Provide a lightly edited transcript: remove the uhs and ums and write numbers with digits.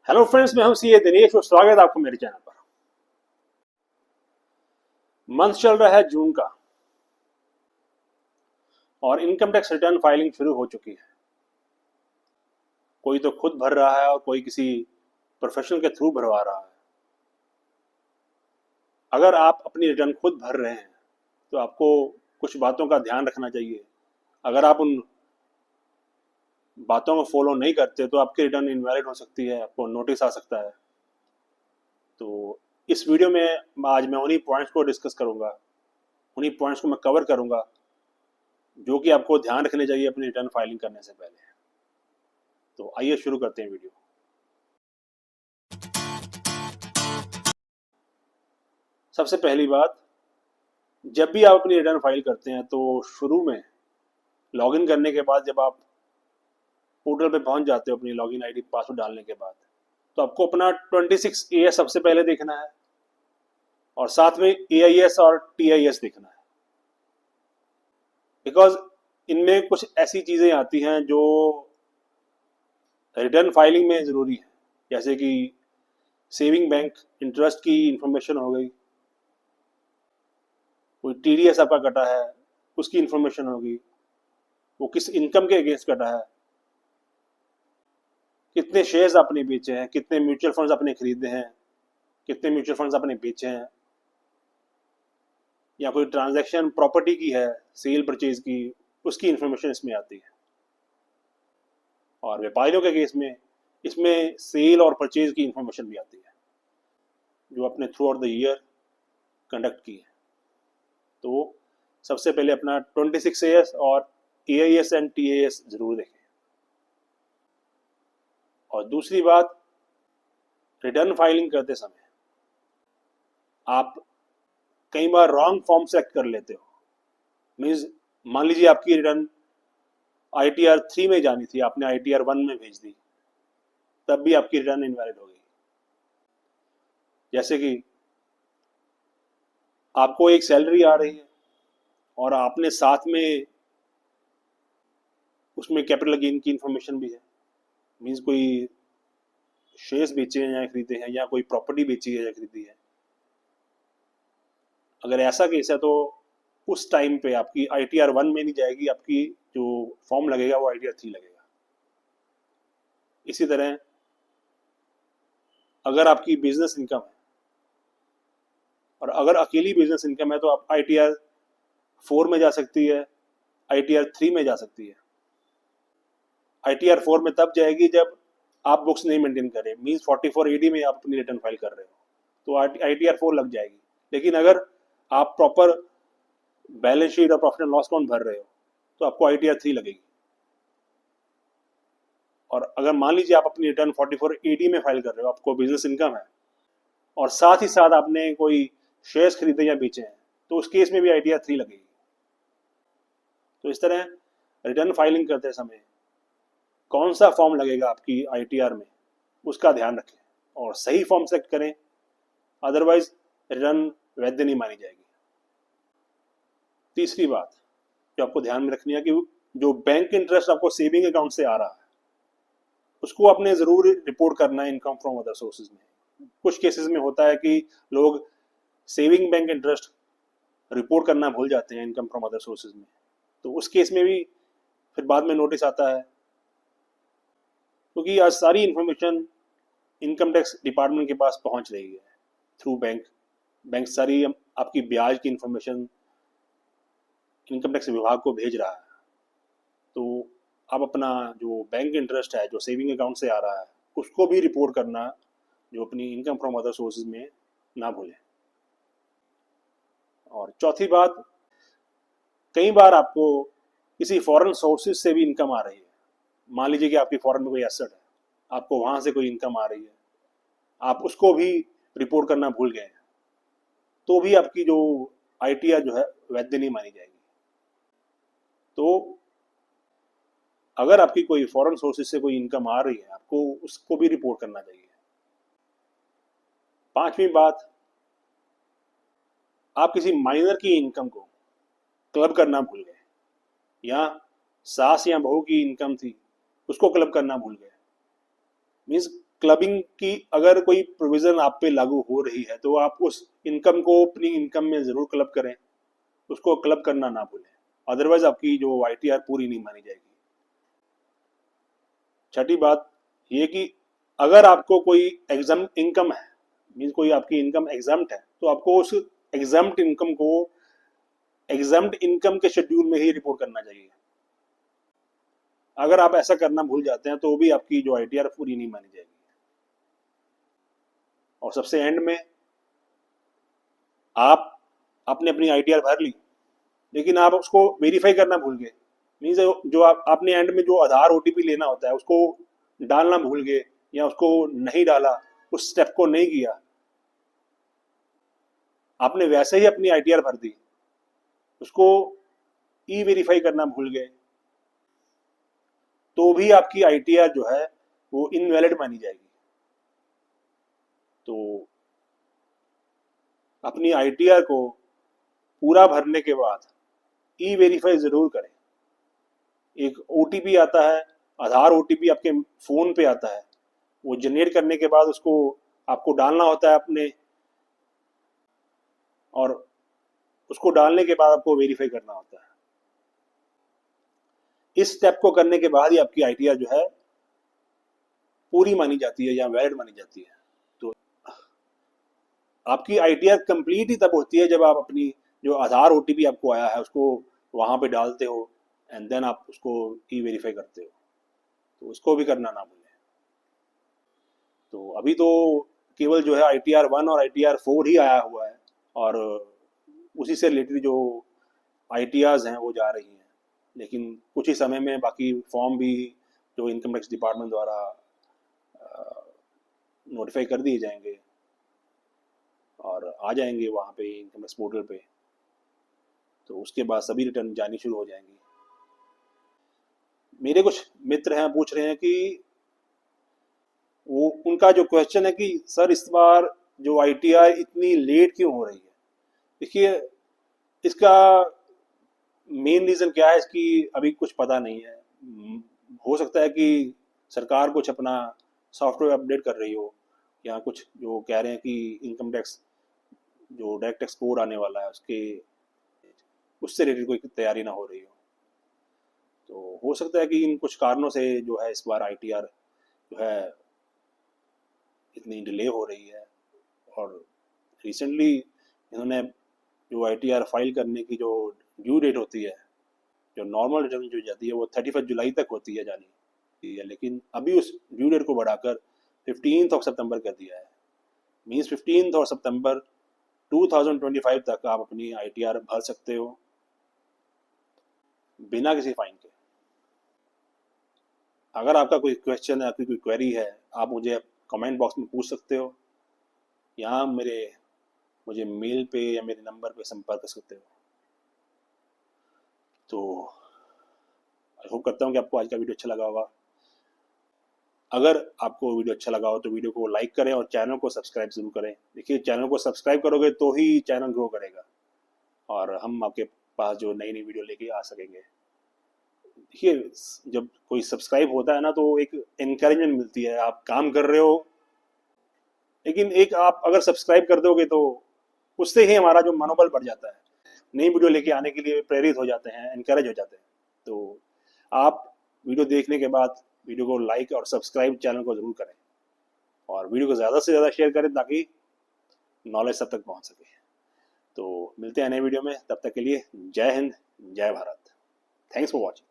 Hello friends, मैं हूं CA Dinesh और स्वागत है आपको मेरे चैनल पर। मंथ चल रहा है जून का और इनकम टैक्स रिटर्न फाइलिंग शुरू हो चुकी है। कोई तो खुद भर रहा है और कोई किसी प्रोफेशनल के थ्रू भरवा रहा है। अगर आप अपनी रिटर्न खुद भर रहे हैं तो आपको कुछ बातों का ध्यान रखना चाहिए। अगर आप उन बातों को फॉलो नहीं करते तो आपकी रिटर्न इनवैलिड हो सकती है, आपको नोटिस आ सकता है। तो इस वीडियो में आज मैं उन्हीं पॉइंट्स को डिस्कस करूंगा, उन्हीं पॉइंट्स को मैं कवर करूंगा जो कि आपको ध्यान रखने चाहिए अपनी रिटर्न फाइलिंग करने से पहले। तो आइए शुरू करते हैं वीडियो। सबसे पहली बात, जब भी आप अपनी रिटर्न फाइल करते हैं तो शुरू में लॉगिन करने के बाद जब आप पोर्टल पे पहुंच जाते हो अपनी लॉगिन आईडी पासवर्ड डालने के बाद, तो आपको अपना 26AS सबसे पहले देखना है और साथ में AIS और TIS देखना है। बिकॉज इनमें कुछ ऐसी चीज़ें आती हैं जो रिटर्न फाइलिंग में ज़रूरी है, जैसे कि सेविंग बैंक इंटरेस्ट की इंफॉर्मेशन हो गई, कोई TDS आपका कटा है उसकी इंफॉर्मेशन होगी, वो किस इनकम के अगेंस्ट कटा है, कितने शेयर्स आपने बेचे हैं, कितने म्यूचुअल फंड्स आपने खरीदे हैं, कितने म्यूचुअल फंड्स आपने बेचे हैं, या कोई ट्रांजैक्शन प्रॉपर्टी की है सेल परचेज की, उसकी इंफॉर्मेशन इसमें आती है। और व्यापारियों के केस में इसमें सेल और परचेज की इंफॉर्मेशन भी आती है जो आपने through out the year conduct की है। तो सबसे पहले अपना 26AS और AIS एंड TIS जरूर देखें। और दूसरी बात, रिटर्न फाइलिंग करते समय आप कई बार रॉन्ग फॉर्म सेलेक्ट कर लेते हो। मीन्स मान लीजिए आपकी रिटर्न ITR 3 में जानी थी, आपने ITR 1 में भेज दी, तब भी आपकी रिटर्न इनवैलिड हो गई। जैसे कि आपको एक सैलरी आ रही है और आपने साथ में उसमें कैपिटल गेन की इंफॉर्मेशन भी है, मीन्स कोई शेयर्स बेचे हैं या खरीदे हैं या कोई प्रॉपर्टी बेची है या खरीदी है। अगर ऐसा केस है तो उस टाइम पे आपकी ITR 1 में नहीं जाएगी, आपकी जो फॉर्म लगेगा वो ITR 3 लगेगा। इसी तरह अगर आपकी बिजनेस इनकम है और अगर अकेली बिजनेस इनकम है तो आप ITR 4 में जा सकती है, ITR 3 में जा सकती है। ITR 4 में तब जाएगी जब आप बुक्स नहीं मेंटेन करें, मीन्स 44AD में आप अपनी रिटर्न फाइल कर रहे हो तो ITR 4 लग जाएगी। लेकिन अगर आप प्रॉपर बैलेंस शीट और प्रॉफिट एंड लॉस अकाउंट भर रहे हो तो आपको ITR 3 लगेगी। और अगर मान लीजिए आप अपनी रिटर्न 44AD में फाइल कर रहे हो, आपको बिजनेस इनकम है और साथ ही साथ आपने कोई शेयर्स खरीदे या बेचे हैं, तो उस केस में भी ITR 3 लगेगी। तो इस तरह रिटर्न फाइलिंग करते समय कौन सा फॉर्म लगेगा आपकी ITR में, उसका ध्यान रखें और सही फॉर्म सेलेक्ट करें, अदरवाइज रिटर्न वैध नहीं मानी जाएगी। तीसरी बात जो आपको ध्यान में रखनी है कि जो बैंक इंटरेस्ट आपको सेविंग अकाउंट से आ रहा है उसको आपने जरूर रिपोर्ट करना है इनकम फ्रॉम अदर सोर्सेज में। कुछ केसेस में होता है कि लोग सेविंग बैंक इंटरेस्ट रिपोर्ट करना भूल जाते हैं इनकम फ्रॉम अदर सोर्सेज में, तो उस केस में भी फिर बाद में नोटिस आता है, क्योंकि आज सारी इंफॉर्मेशन इनकम टैक्स डिपार्टमेंट के पास पहुंच रही है थ्रू बैंक। बैंक सारी आपकी ब्याज की इंफॉर्मेशन इनकम टैक्स विभाग को भेज रहा है। तो आप अपना जो बैंक इंटरेस्ट है जो सेविंग अकाउंट से आ रहा है उसको भी रिपोर्ट करना जो अपनी इनकम फ्रॉम अदर सोर्सेज में ना भूलें। और चौथी बात, कई बार आपको किसी फॉरेन सोर्सेज से भी इनकम आ रही है। मान लीजिए कि आपकी फॉरेन में कोई एसेट है, आपको वहां से कोई इनकम आ रही है, आप उसको भी रिपोर्ट करना भूल गए हैं, तो भी आपकी जो ITR जो है वैध नहीं मानी जाएगी। तो अगर आपकी कोई फॉरेन सोर्सेज से कोई इनकम आ रही है, आपको उसको भी रिपोर्ट करना चाहिए। पांचवी बात, आप किसी माइनर की इनकम को क्लब करना भूल गए, या सास या बहू की इनकम थी उसको क्लब करना भूल गए। मीन्स क्लबिंग की अगर कोई प्रोविजन आप पे लागू हो रही है तो आप उस इनकम को अपनी इनकम में जरूर क्लब करें, उसको क्लब करना ना भूलें, अदरवाइज आपकी जो ITR पूरी नहीं मानी जाएगी। छठी बात ये कि अगर आपको कोई एग्जाम इनकम है, मीन कोई आपकी इनकम एग्जाम्ट है, तो आपको उस एग्जाम्ट इनकम को एग्जाम्ट इनकम के शेड्यूल में ही रिपोर्ट करना चाहिए। अगर आप ऐसा करना भूल जाते हैं तो भी आपकी जो ITR पूरी नहीं मानी जाएगी। और सबसे एंड में आप आपने अपनी ITR भर ली, लेकिन आप उसको वेरीफाई करना भूल गए, मीन्स जो आपने एंड में जो आधार OTP लेना होता है उसको डालना भूल गए या उसको नहीं डाला, उस स्टेप को नहीं किया, आपने वैसे ही अपनी ITR भर दी, उसको वेरीफाई करना भूल गए, तो भी आपकी ITR जो है वो इनवैलिड मानी जाएगी। तो अपनी ITR को पूरा भरने के बाद वेरीफाई जरूर करें। एक OTP आता है, आधार OTP आपके फोन पे आता है, वो जनरेट करने के बाद उसको आपको डालना होता है अपने, और उसको डालने के बाद आपको वेरीफाई करना होता है। इस स्टेप को करने के बाद ही आपकी ITR जो है पूरी मानी जाती है या वैलिड मानी जाती है। तो आपकी ITR कंप्लीट ही तब होती है जब आप अपनी जो आधार OTP आपको आया है उसको वहां पे डालते हो एंड देन आप उसको वेरीफाई करते हो, तो उसको भी करना ना भूलें। तो अभी तो केवल जो है ITR 1 और ITR 4 ही आया हुआ है, और उसी से रिलेटेड जो ITRs हैं वो जा रही हैं, लेकिन कुछ ही समय में बाकी फॉर्म भी जो इनकम टैक्स डिपार्टमेंट द्वारा नोटिफाई कर दिए जाएंगे और आ जाएंगे वहाँ पे इनकम टैक्स पोर्टल पे, तो उसके बाद सभी रिटर्न जानी शुरू हो जाएंगी। मेरे कुछ मित्र हैं पूछ रहे हैं कि वो उनका जो क्वेश्चन है कि सर इस बार जो ITR इतनी लेट क्यों हो रही है। देखिए, इसका मेन रीज़न क्या है इसकी अभी कुछ पता नहीं है। हो सकता है कि सरकार कुछ अपना सॉफ्टवेयर अपडेट कर रही हो, या कुछ जो कह रहे हैं कि इनकम टैक्स जो डायरेक्ट टैक्स कोड आने वाला है उससे रिलेटेड कोई तैयारी ना हो रही हो। तो हो सकता है कि इन कुछ कारणों से जो है इस बार ITR जो है इतनी डिले हो रही है। और रिसेंटली इन्होंने जो ITR फाइल करने की जो ड्यू डेट होती है, जो नॉर्मल रिटर्न जो जाती है वो 31 जुलाई तक होती है जानी है, लेकिन अभी उस ड्यू डेट को बढ़ाकर 15 सितंबर कर दिया है। मीन्स 15 सितंबर 2025 तक आप अपनी ITR भर सकते हो बिना किसी फाइन के। अगर आपका कोई क्वेश्चन है, आपकी कोई क्वेरी है, आप मुझे कमेंट बॉक्स में पूछ सकते हो, या मुझे मेल पे या मेरे नंबर पे संपर्क कर सकते हो। तो आई होप करता हूँ कि आपको आज का वीडियो अच्छा लगा होगा। अगर आपको वीडियो अच्छा लगा हो तो वीडियो को लाइक करें और चैनल को सब्सक्राइब जरूर करें। देखिए, चैनल को सब्सक्राइब करोगे तो ही चैनल ग्रो करेगा और हम आपके पास जो नई नई वीडियो लेके आ सकेंगे। देखिए, जब कोई सब्सक्राइब होता है ना तो एक इनकरेजमेंट मिलती है, आप काम कर रहे हो, लेकिन एक आप अगर सब्सक्राइब कर दोगे तो उससे ही हमारा जो मनोबल बढ़ जाता है, नई वीडियो लेके आने के लिए प्रेरित हो जाते हैं, इनकरेज हो जाते हैं। तो आप वीडियो देखने के बाद वीडियो को लाइक और सब्सक्राइब चैनल को जरूर करें, और वीडियो को ज़्यादा से ज़्यादा शेयर करें ताकि नॉलेज सब तक पहुंच सके। तो मिलते हैं नए वीडियो में, तब तक के लिए जय हिंद, जय भारत। Thanks for watching.